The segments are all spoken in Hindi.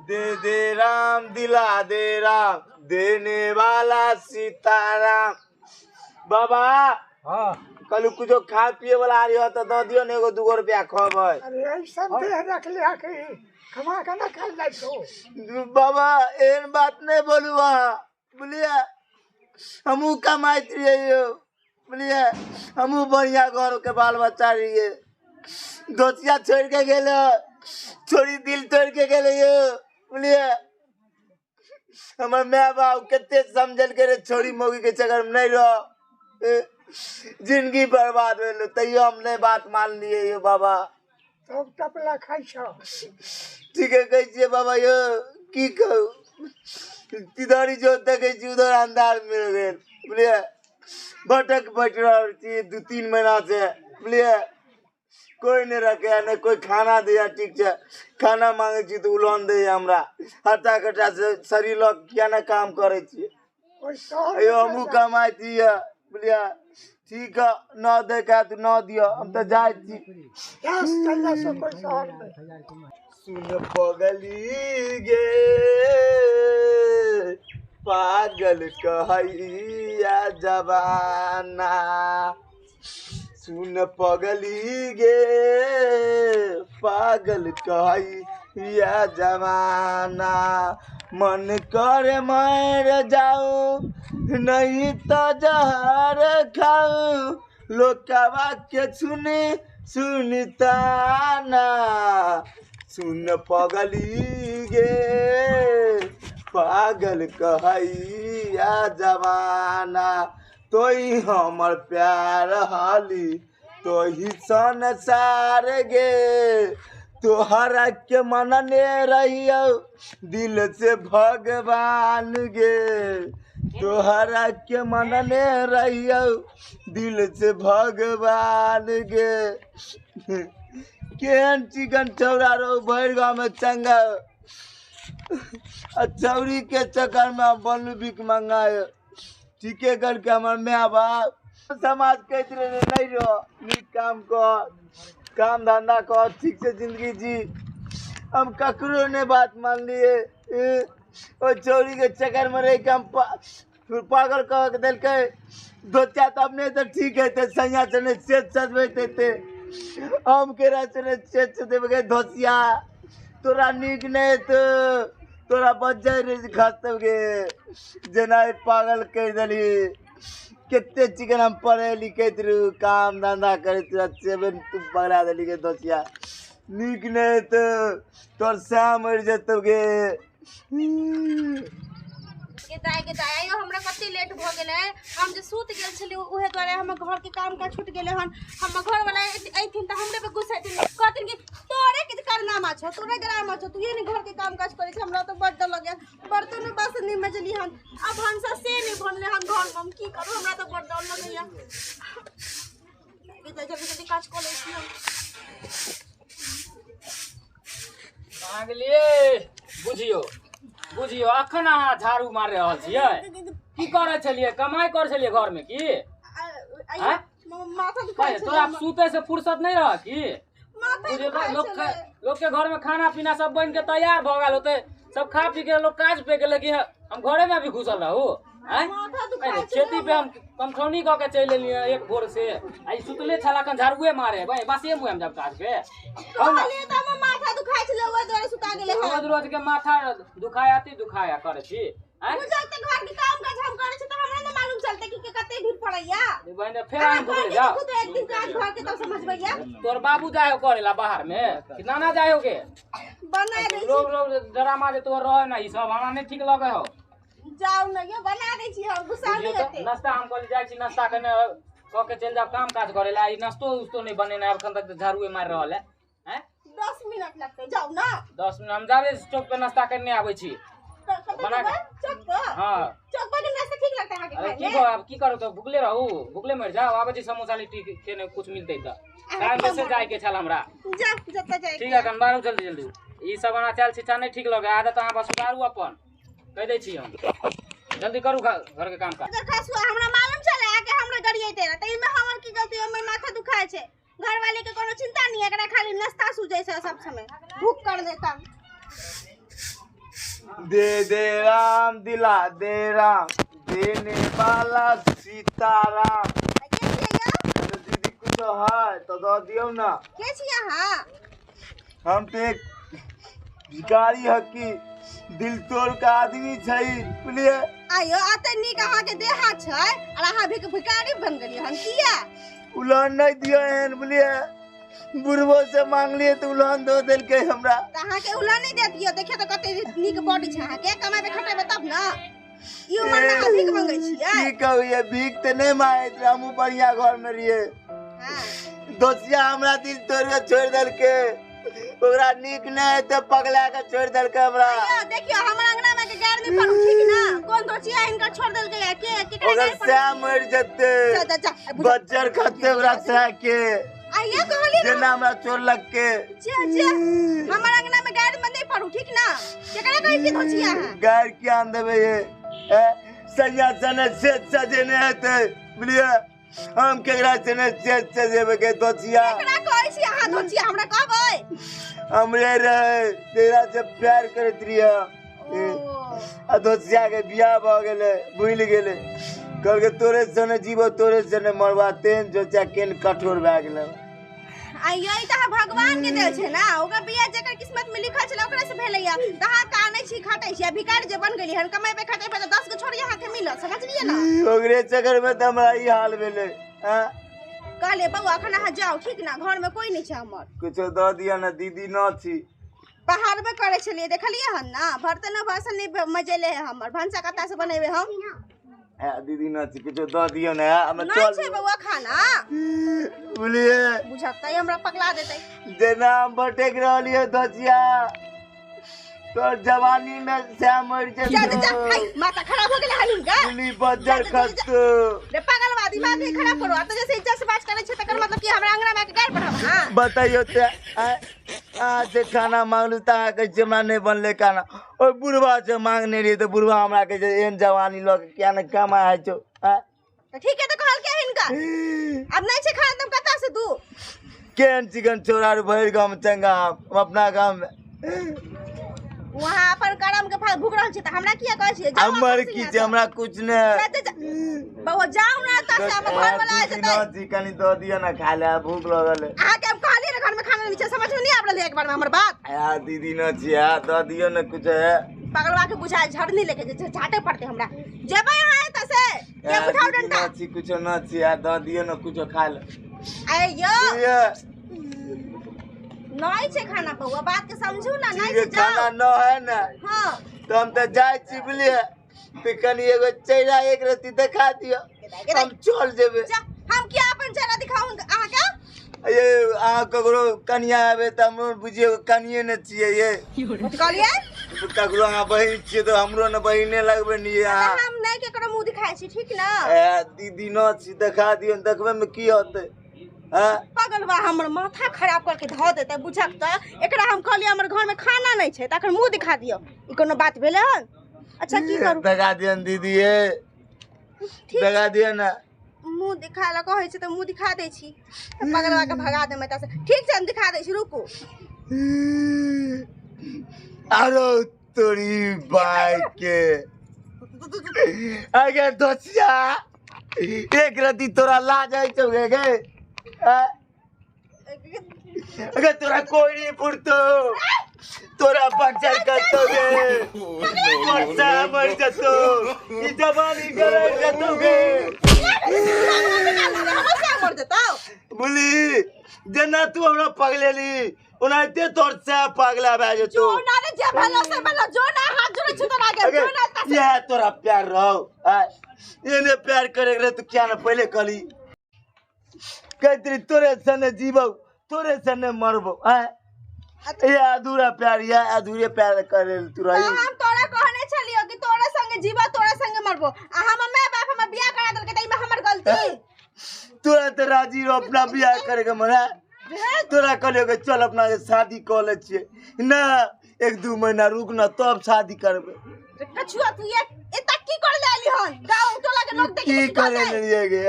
दे दे राम दिला दे राम देने वाला सीताराम। बाबा हाँ कल कुछ खा पिए वाला आ रही हो तो दो दियो ने एगो 2 रुपया खबर। अरे ऐसा देह रख लिया कि कमा के ना खा जाए तो बाबा एन बात नहीं बोलुआ बोलिए हमू कमाइत रहिए बोलिए हमू बढ़िया घर के बाल बच्चा रहिए दोतिया छोड़ के गेलो छोड़ी दिल तोड़ के गेले बोलिए हमर माँ बाप केते समझल के छोड़ी मोगी के चक्कर में नहीं रहो जिंदगी बर्बाद भेल तैयो हम नहीं बात मान लिए यो बाबा सब टपला खाई छो ठीक है कह छिए बाबा यो की कहू तिधरी जो देखे छी उधर अंधार मिल गए बोलिए भटक रहल छी 2-3 महीना से बोलिए कोई नहीं रखे नहीं कोई खाना दिया ठीक है खाना मांगे छी तो उलन दे हमरा हटा कटा से शरीर लग क्या ना काम करे छी अयो हमू कमाई छी बोलिए ठीक है न दे का तू न दियो हम तो जाए छी सुन पगली गे पागल कहैया जवाना सुन पगली गे पागल कहैया जवाना मन करे मर जाऊं नहीं तो जहर खाऊं लोकवा के सुनता ना सुन पगली गे पागल कहैया जवाना तोई हमर प्यार हाली तोही संसार गे तोहरा के मनने रहियो दिल से भगवान गे तोहरा के मनने रहियो दिल से भगवान गे केहन चिकन चौड़ा रहो भर गाँव में चंगा चौरी के चक्कर में बनू बिक मंगाए ठीके करके हमार माँ बाप समाज कहते रहे नहीं रहो नीक काम कर काम धंधा कर ठीक से जिंदगी जी हम ककरो ने बात मान लिए और चोरी के चक्कर में रह के हम पागल कह के दिल के दो चार तो अपने तो ठीक है सैया चने सेठ सजबे थे हम के चने सेठ देवे धोसिया तोरा नीक नहीं तो तोरा बच्चा खत्म गे जना पागल कर दिली केते चिकन हम पढ़े लिखे काम धंधा करे सेवन तू पकड़ा दिली के दोसिया नीक नहीं तो तोर शाम मर जतो गे के दाई आइयो हमरा कते लेट भ गेले हम जे सूत गेल छली उहे द्वारे हम घर के काम का छूट गेले हन हम घर वाला एथिन त हमरे पे गुस्सा थिन कहथिन कि तोरे के कारनामा छ तोरे कारनामा छ तू ये ने घर के काम काज करे छ हमरा तो बड्ड लगे बर्तन बस नहीं मजली हन अब हमसा से नहीं बनले हम घर में की करू हमरा तो बड्ड डर लगैया के जल्दी काज कर ले छी हम कहाँ गेलिए बुझियो अखन अहाँ झाड़ू मार रहल छियै की करे छलिए कमाई करे छलिए घर में की माथा दुखाई छै तोरा सूते से फुर्सत नहीं रह की माथा लोग के घर में खाना पीना सब बन के तैयार भ गेल होते सब खा पी के लोग काज पे गेल कि हम घरे में भी घुसल रहू खेती पे हम कमठौनी कह के चल एलिए एक भोर से आई सुतले छला कन झाड़ुए मारे भाई बस ये मुए हम जब काज पे कहलिए त हम माथा दुखाई छले ओए द्वारे सुता गेले रोज के माथा दुखाया करे छी मुझे त घर के काम काज हम करे छी त हमरा न मालूम चलते कि कते भीड़ पड़ैया बहन फिर हम घुरे जाओ खुद एक दिन काज घर के तब समझबैया तोर बाबू जायो करेला बाहर में कि नाना जायोगे बना दे लोग ड्रामा जे तोर रहे ना ई सब हमरा नहीं ठीक लगे हो जाओ न ये बना दे छी हम गुस्सा नहीं होते नाश्ता हम कल जाय छी नाश्ता करने क के चल जाओ काम काज करेला ई नाश्तो उस्तो नहीं बने ना अखन तक झाड़ुए मार रहल है 10 मिनट लगते जाओ ना 10 मिनट हम जावे चौक पे नाश्ता करने आवे छी बना चौक पर हां चौक पर नाश्ता ठीक लगता है अरे की को अब की करो तो भूखले रहू भूखले मर जाओ आवे छी समोसा लिट्टी खेने कुछ मिलते त टाइम से जाय के छल हमरा जा जत्ता जाय ठीक है कन बारू जल्दी ई सब बना चल छी नहीं ठीक लगे आदत अहाँ बस सुधारू अपन कह दे छी हम जल्दी करू घर के काम का अगर खासुआ हमरा मालूम चले कि हमरा गरियते रह त इमे हमर की गलती हमर माथा दुखाए छे घर वाले के कोनो चिंता नहीं एकरा खाली नाश्ता सूझे से सब समय भूख कर देता दे राम दिला दे राम देने वाला सीताराम। के छियै अरे दीदी कुछ है तो दो दियो ना। के छियै अहाँ? हम तो एक भिखारी हकी दिल तोड़ का आदमी छै बुझलिए। आयो आते नीक अहाँ के देहा छै और अहाँ भी भिखारी बन गेलियै हन किया? उलहन नहीं दियो एहन बुझलिए। बुढ़बो से मांग लिए तो उलहन दो दिल के हमरा। त अहाँ के उला नहीं देतियो देखिए तो कते नीक बॉडी छै अहाँ के कमाबे खटेबे तब ना। ई उमर में अहाँ भीख मांगै छियै? की कहू ये भीख तो नहीं मांगे हमहू बढ़िया घर में रहिए। हां दोस्तिया हमरा दिल तोड़ के छोड़ दिल के ओकरा नीक नहीं तो पगला के छोड़ दिल के हमरा। आयो देखियो हमर अंगना में के गाड़ में पड़ू ठीक ना कोन दोचिया इनका छोड़ देल गया के ओकर गाड़ से मर जते बच्चर खते ओकरा से के आइए कहली ना जेना हमरा चोर लग के जे हमर अंगना में गाड़ में नहीं पड़ू ठीक ना केकरा कहै छी दोचिया है गाड़ के आन देबे ये सैया सने से सजेने हेते बुझलिए। हम केकरा सने से सजेबे के दोचिया केकरा कहै छी अहाँ दोचिया हमरा कहबै? हमरे रहे तेरा से प्यार करत रिया आ दोसिया के बियाह भ गेले भूल गेले कल के तोरे सने जीवो तोरे सने मरवा तेन जो केन कठोर भए गेले। आइयो ई त भगवान के देल छै ना ओकर बियाह जेकर किस्मत में लिखल छले ओकरा से भेलैया तहा कानै छी खटै छी भिखारी जे बन गेली हन कमाई पे खटै पे 10 गो छोड़ी अहाँ के मिलत समझलिए ना। ओकरे चक्कर में त हमरा ई हाल भेले। हां कहले बउआ अखन अहाँ जाओ ठीक ना घर में कोई नहीं छै हमर कुछ द दिया ना दीदी न छी पहाड़ पे करे छलिए देखलिए हन ना बर्तन भाषण नहीं मजेले है हमर भंसा कता से बनेबे हम दीदी न छी कुछ द दियो ना हम नहीं चल छै बउआ खाना बोलिए बुझाता हमरा पकड़ा देतै। जेना हम बटेक रहलिए दसिया तोर जवानी में से मर जे जा जा हाय माथा खराब हो गेले हन का पुली बजर खत रे पागलवा दिमाग नहीं खराब करो त जैसे इज्जत से बात करे छै तकर मतलब कि हमरा अंगना में के गाड़ पढ़ाब हां बताइयो ते आ से खाना मांगलू ता कैसे हमरा नहीं बनले खाना ओ बुढ़वा से मांगने रही तो बुढ़वा हमरा के एहन जवानी लोग क्या न कमा है छो तो ठीक है तो कहल के हिनका अब नहीं छै खाना तुम कता से दू केन चिकन छोरा भर गांव में चंगा हम अपना गांव में वहां अपन करम के फल भूख रहल छी त हमरा किया कहै छी हमर की छै हमरा कुछ ने बउआ जाऊ ना त से अपन घर वाला आइ जतै चिकन दो दियो ना खा ले भूख लगल है। आ के हम कहली रे घर में खाना नहीं छै समझ में नहीं आबल एक बार में हमर बात दीदी न छी दो दियो ना कुछ है पगलवा के बुझा झड़नी लेके जे झाटे पड़ते हमरा जेबै अहाँ एत से के उठाओ डंडा छी कुछ न छी दो दियो ना कुछ खा ले आइयो नहीं छै खाना बउआ बात के समझू ना नहीं छै खाना न है ना हां तो हम तो जाय छी बुलिए तो कनी एगो चेहरा एक रति दिखा दियो हम चल जेबे। हम क्या अपन चेहरा दिखाऊं अहाँ के ये आ ककरो कनिया आबे त हमरो बुझियो कनिए न छिए ये कहलिए ककरो आ बहिन छिए तो हमरो न बहिने लगबे नी हम नहीं केकरो मुंह दिखाई छी ठीक ना दीदी न छी दिखा दियो देखबे में की होतै पगलवा हमर माथा खराब करके ध देते बुझक त एकरा हम कहलिए हमर घर में खाना नहीं छै तखन मुंह दिखा दियो ई कोनो बात भेले हन। अच्छा की करू दिखा दियो दीदी ये दिखा दियो ना मुंह दिखा ला कहै छै त मुंह दिखा दै छी पगलवा के भगा दे मैं त ठीक छै हम दिखा दै छी रुकू आरो तोरी बाई के अगर दोसिया एक रति तोरा लाज आई छौ गे अगर तोरा कोई नहीं पुरतो तोरा बच्चा करतो गे वर्षा मर जतो ई जवानी गले जतो गे मर जतो बोली जना तू हमरा पगलेली ओनाते तोर से पगला भए जतो ना रे जे भलो से भलो जो ना हाथ जोड़े छ तो लागे जो ना ये तोरा प्यार रहो येने प्यार करे रे तू क्या ना पहले कली कहतरी तोरे सने जीवो तोरे सने मरबो ये अधूरा प्यार या अधूरे प्यार करे तू रही हम तोरा कहने छलियो कि तोरे संगे जीवा तोरे संगे मरबो आ हम बाप हम बियाह करा देलके त इमे हमर गलती तोरा त राजी रो अपना बियाह करे के मरा तोरा कहलियो कि चल अपना शादी कर ले छिए ना 1-2 महीना रुक ना तब शादी करबे कछुआ तू ये एता की कर ले आली हन गांव टोला के लोग देख की करे लिए गे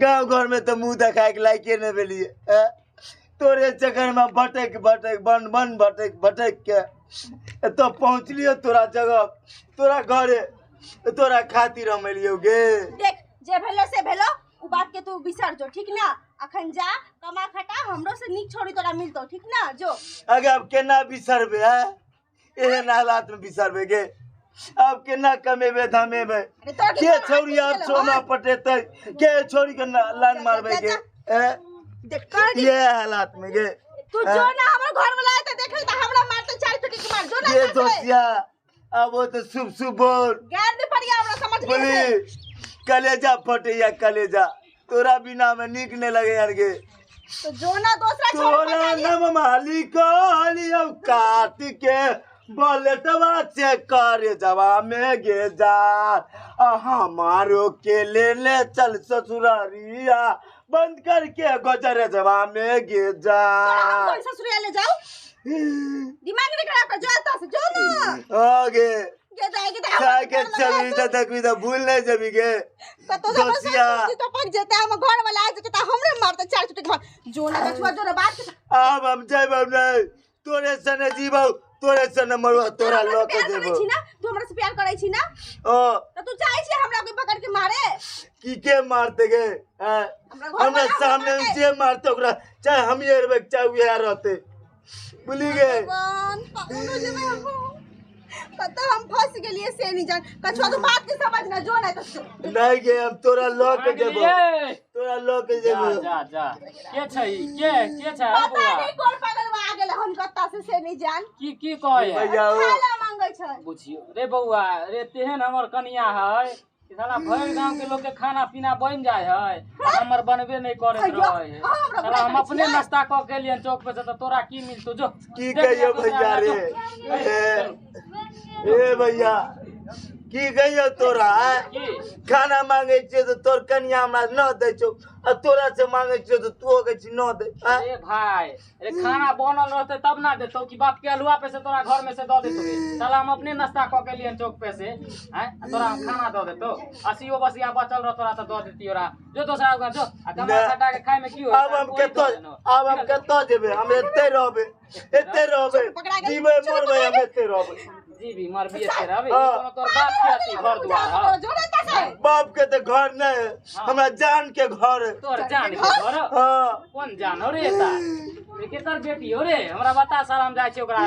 गांव घर में तो मुंह दिखाए के लायके न भेलिए तोरे चक्कर में भटक भटक बन बन भटक भटक के तो पहुँचलियो तोरा जगह, तोरा घरे, तोरा खातिर हम एलियो गे। देख जे भेलो से भेलो, उ बात के तू बिसर जो, ठीक ना? अखन जा कमा खटा, हमरो से नीक छोड़ी तोरा मिलतो, ठीक ना? जो आगे अब केना बिसरबे है, एहन हालात में बिसरबे गे। अब केना कमेबे धमेबे, के छोरी अब सोना पटेते, के छोरी के लान मारबे गे। देख कर ये हालात में गे तू जो ना हमर घर वाला है त देखे त हमरा मारते 4 चुटी के मार जो ना। ये दोस्तिया अब वो तो शुभ शुभ बोल गैर भी पड़िया हमरा समझ गए। बोली कलेजा फटे या कलेजा, तोरा बिना में नीक नहीं लगे यार गे। तो जो ना दूसरा छोड़ तोरा नम माली काली अब काट के बलटवा से करे जवा में गे जा, हमारो के ले चल ससुरारिया, बंद करके गुजर जवा में गे जा। हम कौन ससुराल ले जाओ, दिमाग नहीं खराब कर, जो आता से जो ना आगे ये जाएगी चाय के चबी तो देखबी तो भूल नहीं जबी गे तो दोस्तिया। तो पक जेते हम घर वाला आ जेते हमरे मारते 4 चुटी के मार जो ना छुआ जो ना बात। अब हम जाइबो नहीं, तोरे सने जीबो, तोरे सने मरवा, तोरा लो के देबो। छी ना तू हमरा से प्यार करै छी ना, ओ तो तू चाहे छी हमरा के पकड़ के मारे? की के मारते गे हैं? हमरा सामने में जे मारते ओकरा चाहे हम ये रहबे चाहे उहे रहते, भूली गे। भगवान पाउनो जे मैं हमको पता हम फंस गेलिए से नहीं जान कछुआ तू बात के समझ ना जो ना तो नहीं गे हम तोरा लो के देबो, तोरा लो के जा देबो। जा जा के छै के छै पता बुआ नहीं कौन पागल आ गेल हम कत्ता से नहीं जान की कहे भैया ओ खाला मांगे छै। बुझियो रे बउआ रे, तेहन हमर कनिया है कि साला भर गांव के लोग के खाना पीना बन जाय है, हमर बनबे नहीं करत रहे है। साला हम अपने नाश्ता क के लिए चौक पे से, तो तोरा की मिलतो जो की कहियो भैया रे, ए भैया की कहियो तोरा की खाना मांगे छियै तो तोर कनिया हमरा न दै छौ, आ तोरा से मांगे छियै तो तू कहै छी न दे। अरे भाई अरे खाना बनल रहते तब ना देतो कि बाप के हलुआ पे से तोरा घर में से दे देतो रे? साला हम अपने नाश्ता क के लिए चौक पे से हैं, तोरा हम खाना दे देतो, 80 बसिया बचल रह तोरा तो दे देतियो रा। जो दोसरा का जो आ कमा खटा के खाए में की हो? अब हम केतो जेबे, हम एते रहबे जीवे मरबे, हम एते रहबे। जी भी मर भी एते रहबे, कोनो तोर बाप के अथी घर दुआर है? जो ना ता बाप के तो घर नहीं, हमरा जान के घर है। तोर जान के घर हाँ कौन जान हो रे ता? केकर बेटी हो रे? हमरा बता साला हम जाय छी ओकरा